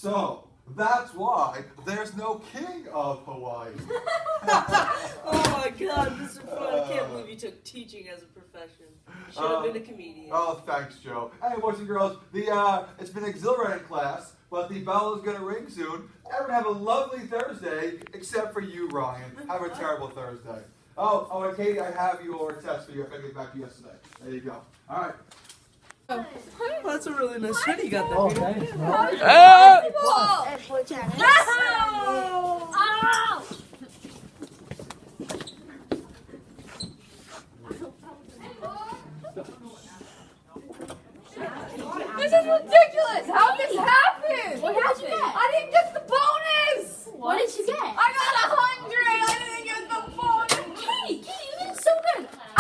So, that's why there's no king of Hawaii. Oh my God, Mr. Fun, I can't believe you took teaching as a profession. You should have been a comedian. Oh, thanks, Joe. Hey, boys and girls, it's been an exhilarating class, but the bell is going to ring soon. Everyone have a lovely Thursday, except for you, Ryan. Have a terrible Thursday. Oh, and Katie, I have your test for you. I get back to you yesterday. There you go. All right. Oh, that's a really nice hoodie you got there. Oh, thanks, man. This is ridiculous! How did this happen? What happened? I didn't get the bonus! What did you get? I got 100! I didn't get the bonus! Katie, you did so good. I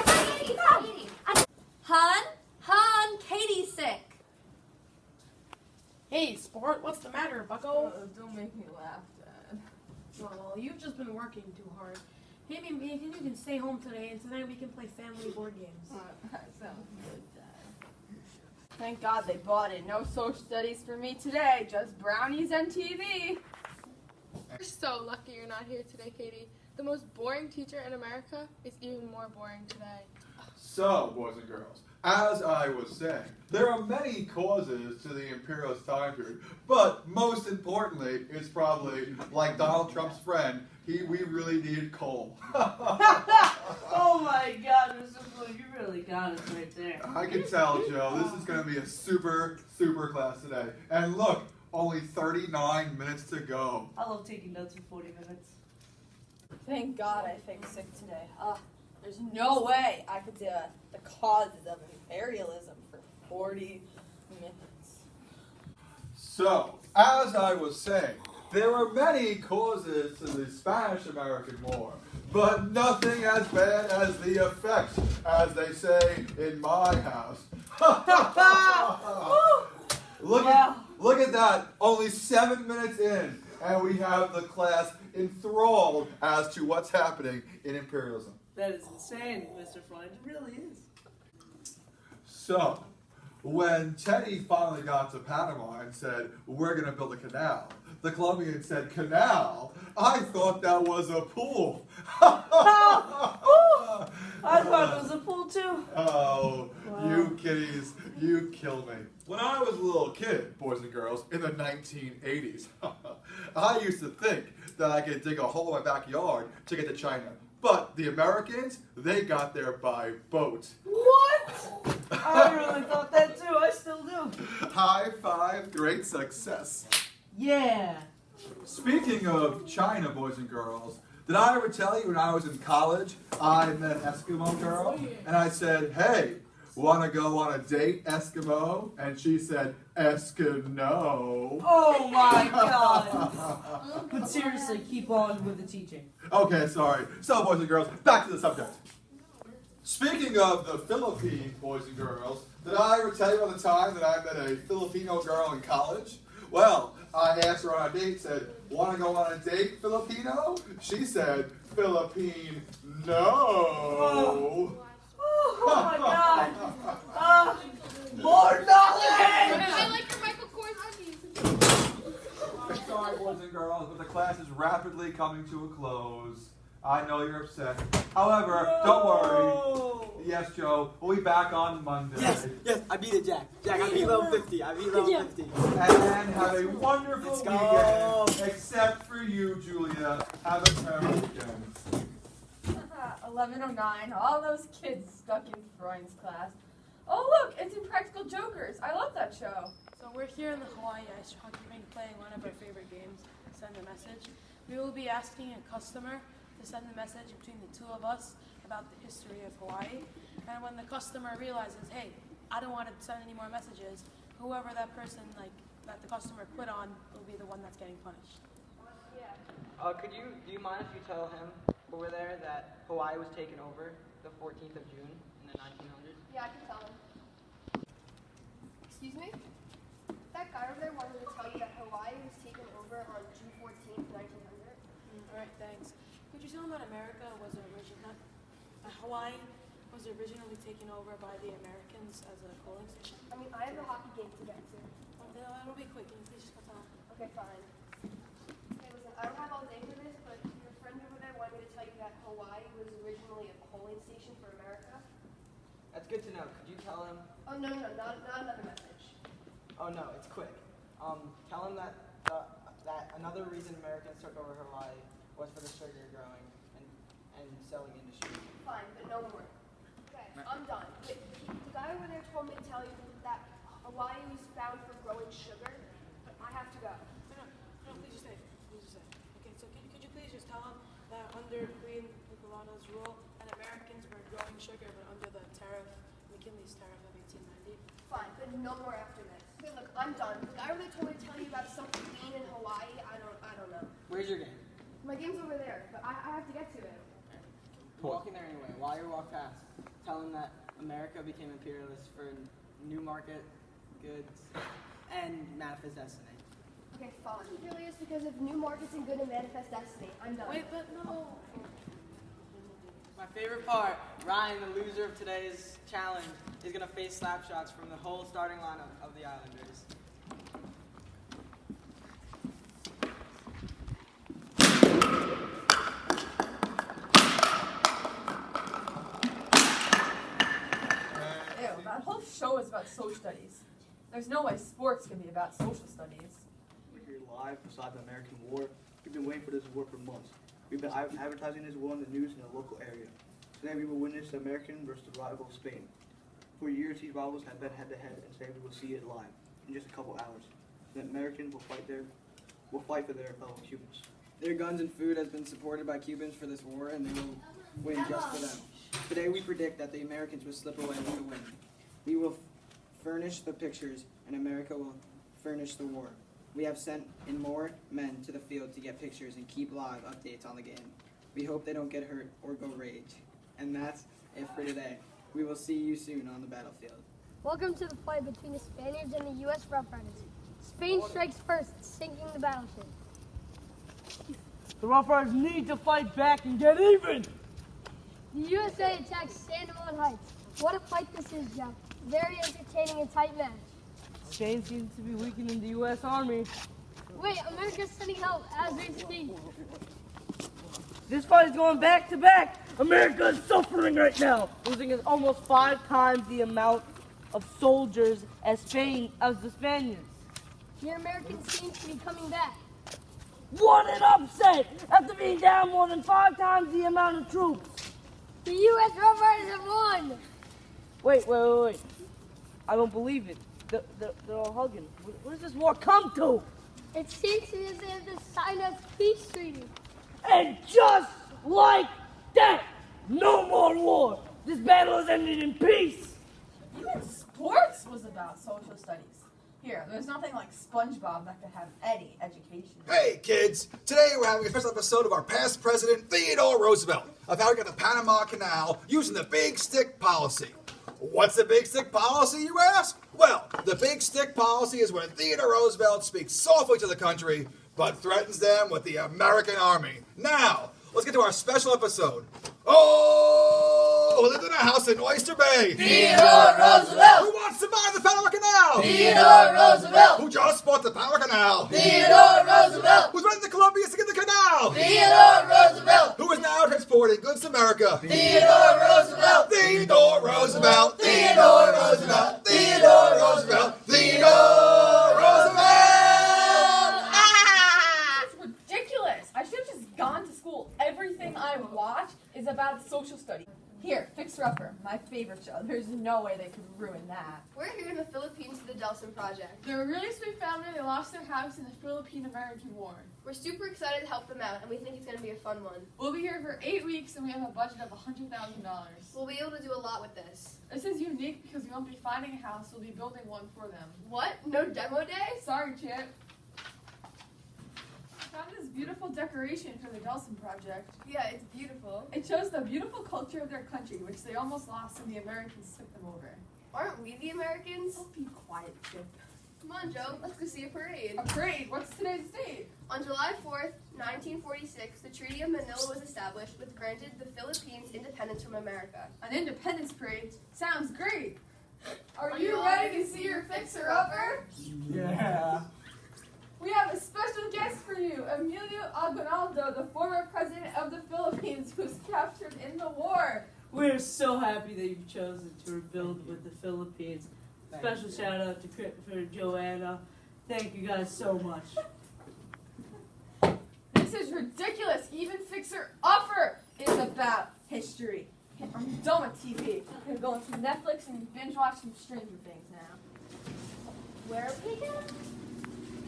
got 85. Hun, Katie's sick. Hey, sport, what's the matter, bucko? Don't make me laugh, Dad. Well, you've just been working too hard. Maybe you can stay home today, and tonight we can play family board games. That sounds good, Dad. Thank God they bought it. No social studies for me today, just brownies and TV. You're so lucky you're not here today, Katie. The most boring teacher in America is even more boring today. So, boys and girls, as I was saying, there are many causes to the imperialist time period, but most importantly, it's probably like Donald Trump's friend, we really needed coal. Oh my God, Mr. Fun, you really got us right there. I can tell, Joe, this is going to be a super class today. And look, only 39 minutes to go. I love taking notes for 40 minutes. Thank God I faked sick today. There's no way I could do the causes of imperialism for 40 minutes. So, as I was saying, there are many causes to the Spanish-American War, but nothing as bad as the effects, as they say in my house. Look at that, only 7 minutes in, and we have the class enthralled as to what's happening in imperialism. That is insane, Mr. Fun. It really is. So, when Teddy finally got to Panama and said, we're going to build a canal, the Colombian said, canal? I thought that was a pool. I thought it was a pool too. Oh, Wow. You kiddies, you kill me. When I was a little kid, boys and girls, in the 1980s, I used to think that I could dig a hole in my backyard to get to China. But the Americans, they got there by boat. What? I really thought that too. I still do. High five, great success. Yeah. Speaking of China, boys and girls, did I ever tell you when I was in college, I met an Eskimo girl, and I said, hey, want to go on a date, Eskimo? And she said, Eskimo. Oh my God. But seriously, keep on with the teaching. Okay, sorry. So, boys and girls, back to the subject. Speaking of the Philippines, boys and girls, did I ever tell you about the time that I met a Filipino girl in college? Well, I asked her on a date, said, want to go on a date, Filipino? She said, Philippine, no. Oh my God. More knowledge! I like your Michael Kors undies. Sorry, boys and girls, but the class is rapidly coming to a close. I know you're upset. However, don't worry. Yes, Joe, we'll be back on Monday. Yes, I beat it, Jack. Jack, I beat level 50. I beat level 50. And have a wonderful Let's go. weekend. Except for you, Julia. Have a terrible weekend. 1109, all those kids stuck in Freund's class. Oh look, it's Impractical Jokers. I love that show. So we're here in the Hawaii Ice Hockey Rink playing one of our favorite games, Send a Message. We will be asking a customer to send a message between the two of us about the history of Hawaii. And when the customer realizes, hey, I don't want to send any more messages, whoever that person that the customer put on will be the one that's getting punished. Do you mind if you tell him over there that Hawaii was taken over the 14th of June in the 1900s? Yeah, I can tell him. Excuse me? That guy over there wanted to tell you that Hawaii was taken over on June 14th, 1900. Alright, thanks. Could you tell him that Hawaii was originally taken over by the Americans as a coaling station? I mean, I have a hockey game to get to. Well, it'll be quick. Can you please just cut Okay, fine. Okay, listen, I don't have all day for this, but your friend over there wanted me to tell you that Hawaii was originally a coaling station for America. That's good to know. Could you tell him? Oh, no, not another message. Oh no, it's quick. Tell him that that another reason Americans took over Hawaii was for the sugar growing and selling industry. Fine, but no more. Okay, I'm done. Wait, the guy over there told me to tell you that Hawaii was found for growing sugar, but I have to go. No, please just stay. Okay, so could you please just tell him that under Queen Nicolana's rule, that Americans were growing sugar, but under the McKinley's tariff of 1890? Fine, but no more after this. Okay, look, I'm done. The guy over there told me to tell you about something being in Hawaii. I don't know. Where's your game? My game's over there, but I have to get to it. Walking there anyway. While you walk past, tell him that America became imperialist for new market goods and manifest destiny. Okay, fine. Imperialist because of new markets and good and manifest destiny. I'm done. Wait, but no. My favorite part, Ryan, the loser of today's challenge, is going to face slap shots from the whole starting lineup of the Islanders. Ew, that whole show is about social studies. There's no way sports can be about social studies. We're here live beside the American War. We've been waiting for this war for months. We've been advertising this war in the news in the local area. Today we will witness the American versus the rival Spain. For years these rivals have been head-to-head, and today we will see it live in just a couple hours. The Americans will fight for their fellow Cubans. Their guns and food has been supported by Cubans for this war, and they will win just for them. Today we predict that the Americans will slip away with the win. We will furnish the pictures, and America will furnish the war. We have sent in more men to the field to get pictures and keep live updates on the game. We hope they don't get hurt or go rage. And that's it for today. We will see you soon on the battlefield. Welcome to the fight between the Spaniards and the U.S. Rough Riders. Spain strikes first, sinking the battleship. The Rough Riders need to fight back and get even! The USA attacks Sandoval Heights. What a fight this is, Jeff. Very entertaining and tight match. Spain seems to be weakening the U.S. Army. Wait, America's sending help as we speak. This fight is going back to back. America is suffering right now, losing almost 5 times the amount of soldiers as the Spaniards. The Americans seem to be coming back. What an upset! After being down more than 5 times the amount of troops. The U.S. Rough Riders have won! Wait. I don't believe it. They're all hugging. What does this war come to? It seems to be as if they signed a peace treaty. And just like that, no more war. This battle has ended in peace. Even sports was about social studies. Here, there's nothing like SpongeBob that could have any education. Hey kids, today we're having a special episode of our past president, Theodore Roosevelt, of how he got the Panama Canal using the Big Stick Policy. What's the Big Stick Policy, you ask? Well, the Big Stick Policy is when Theodore Roosevelt speaks softly to the country, but threatens them with the American Army. Now, let's get to our special episode. Oh, who lived in a house in Oyster Bay? Theodore Roosevelt! Who wants to buy the Panama Canal? Theodore Roosevelt! Who just bought the Panama Canal? Theodore Roosevelt! Who's running the Columbia to get the canal? Theodore Roosevelt! Who is now transporting goods to America? Theodore Roosevelt! Theodore Roosevelt! Theodore Roosevelt! Theodore Roosevelt! Theodore Roosevelt! It's ridiculous. I should have just gone to school. Everything I watch is about social studies. Here, Fixer Upper, my favorite show. There's no way they could ruin that. We're here in the Philippines for the Delson Project. They're a really sweet family. They lost their house in the Philippine-American War. We're super excited to help them out, and we think it's going to be a fun one. We'll be here for 8 weeks, and we have a budget of $100,000. We'll be able to do a lot with this. This is unique because we won't be finding a house. We'll be building one for them. What? No demo day? Sorry, Chip. I found this beautiful decoration for the Delson Project. Yeah, it's beautiful. It shows the beautiful culture of their country, which they almost lost when the Americans took them over. Aren't we the Americans? Don't be quiet, Chip. Come on, Joe. Let's go see a parade. A parade? What's today's date? On July 4th, 1946, the Treaty of Manila was established, which granted the Philippines independence from America. An independence parade? Sounds great. Are you ready to see your fixer-upper? Yeah. We have a Aguinaldo, the former president of the Philippines, who was captured in the war. We're so happy that you've chosen to rebuild with the Philippines. Special shout out to Christopher and Joanna. Thank you guys so much. This is ridiculous. Even Fixer Upper is about history. I'm done with TV. I'm gonna go into Netflix and binge watch some Stranger Things now. Where are we again?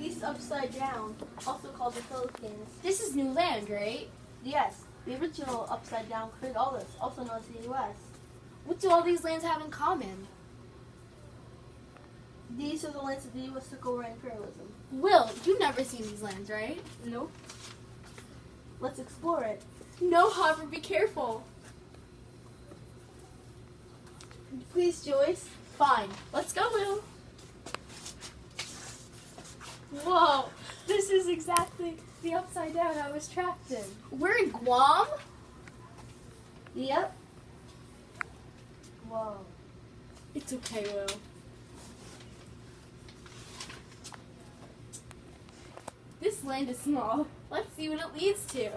East Upside Down, also called the Philippines. This is new land, right? Yes. The original Upside Down created all this, also known as the U.S. What do all these lands have in common? These are the lands that the U.S. took over imperialism. Will, you've never seen these lands, right? Nope. Let's explore it. No, Harvard, be careful. Please, Joyce. Fine. Let's go, Will. Whoa, this is exactly the Upside Down I was trapped in. We're in Guam? Yep. Whoa. It's okay, Will. This land is small. Let's see what it leads to.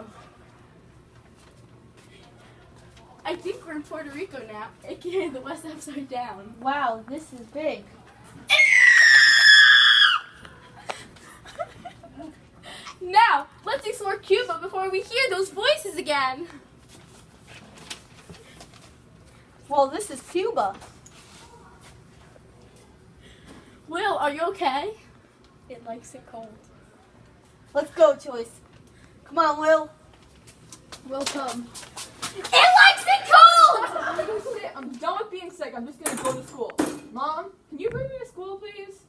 I think we're in Puerto Rico now, aka the West Upside Down. Wow, this is big. Now, let's explore Cuba before we hear those voices again. Well, this is Cuba. Will, are you okay? It likes it cold. Let's go, Joyce. Come on, Will. Will, come. It likes it cold! I'm done with being sick. I'm just gonna go to school. Mom, can you bring me to school, please?